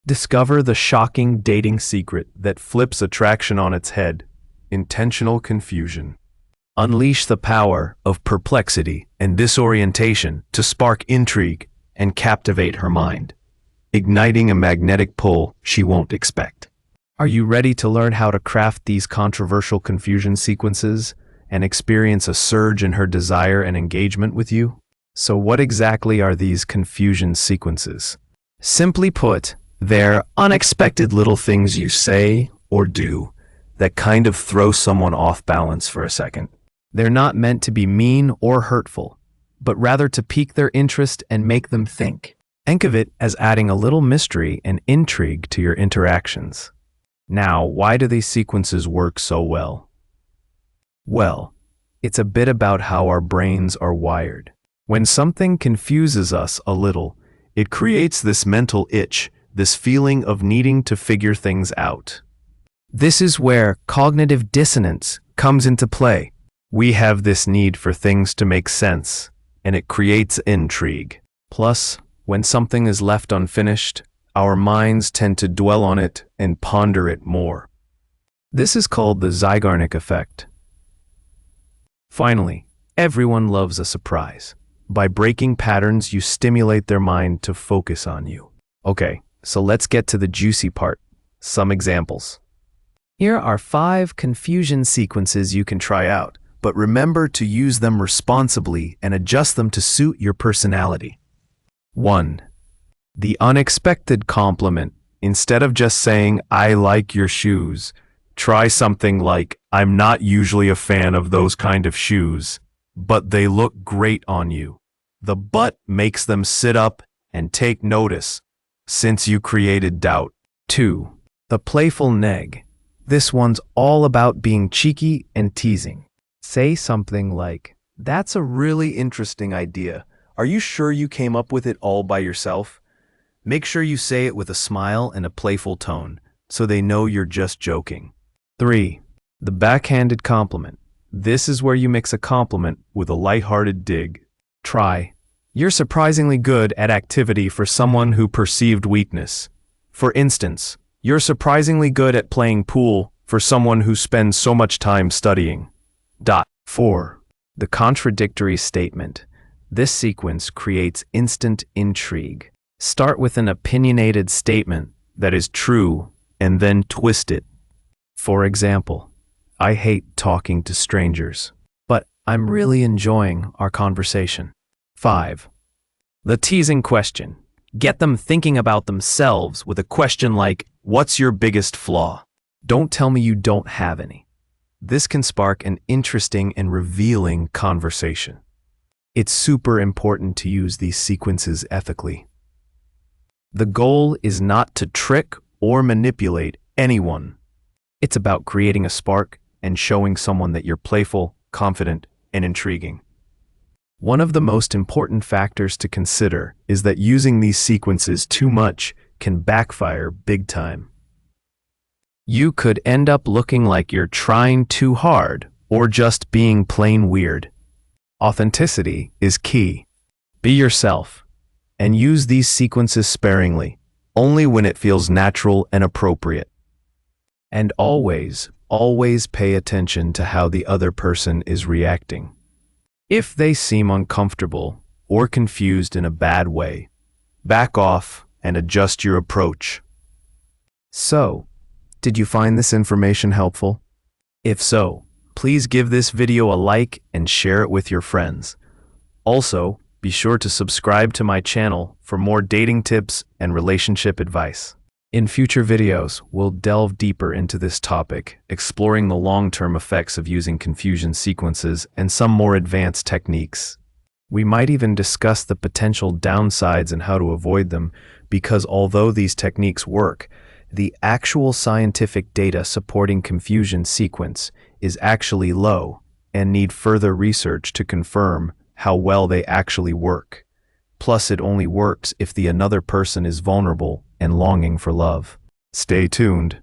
Discover the shocking dating secret that flips attraction on its head: intentional confusion. Unleash the power of perplexity and disorientation to spark intrigue and captivate her mind, igniting a magnetic pull she won't expect. Are you ready to learn how to craft these controversial confusion sequences and experience a surge in her desire and engagement with you? So what exactly are these confusion sequences? Simply put, they're unexpected little things you say or do that kind of throw someone off balance for a second. They're not meant to be mean or hurtful, but rather to pique their interest and make them think. Think of it as adding a little mystery and intrigue to your interactions. Now, why do these sequences work so well? Well, it's a bit about how our brains are wired. When something confuses us a little, it creates this mental itch, this feeling of needing to figure things out. This is where cognitive dissonance comes into play. We have this need for things to make sense, and it creates intrigue. Plus, when something is left unfinished, our minds tend to dwell on it and ponder it more. This is called the Zeigarnik effect. Finally, everyone loves a surprise. By breaking patterns, you stimulate their mind to focus on you. Okay, so let's get to the juicy part. Some examples. Here are 5 confusion sequences you can try out, but remember to use them responsibly and adjust them to suit your personality. 1. The unexpected compliment. Instead of just saying, "I like your shoes," try something like, "I'm not usually a fan of those kind of shoes, but they look great on you." The "but" makes them sit up and take notice, since you created doubt. 2. The playful neg. This one's all about being cheeky and teasing. Say something like, "That's a really interesting idea. Are you sure you came up with it all by yourself?" Make sure you say it with a smile and a playful tone, so they know you're just joking. 3. The backhanded compliment. This is where you mix a compliment with a lighthearted dig. Try, "You're surprisingly good at activity for someone who perceived weakness." For instance, "You're surprisingly good at playing pool for someone who spends so much time studying." 4. The contradictory statement. This sequence creates instant intrigue. Start with an opinionated statement that is true and then twist it. For example, "I hate talking to strangers, but I'm really enjoying our conversation." 5. The teasing question. Get them thinking about themselves with a question like, "What's your biggest flaw?" Don't tell me you don't have any. This can spark an interesting and revealing conversation. It's super important to use these sequences ethically. The goal is not to trick or manipulate anyone. It's about creating a spark and showing someone that you're playful, confident, and intriguing. One of the most important factors to consider is that using these sequences too much can backfire big time. You could end up looking like you're trying too hard or just being plain weird. Authenticity is key. Be yourself and use these sequences sparingly, only when it feels natural and appropriate. And always, always pay attention to how the other person is reacting. If they seem uncomfortable or confused in a bad way, back off and adjust your approach. So, did you find this information helpful? If so, please give this video a like and share it with your friends. Also, be sure to subscribe to my channel for more dating tips and relationship advice. In future videos, we'll delve deeper into this topic, exploring the long-term effects of using confusion sequences and some more advanced techniques. We might even discuss the potential downsides and how to avoid them, because although these techniques work, the actual scientific data supporting confusion sequence is actually low and need further research to confirm how well they actually work. Plus, it only works if the another person is vulnerable and longing for love. Stay tuned.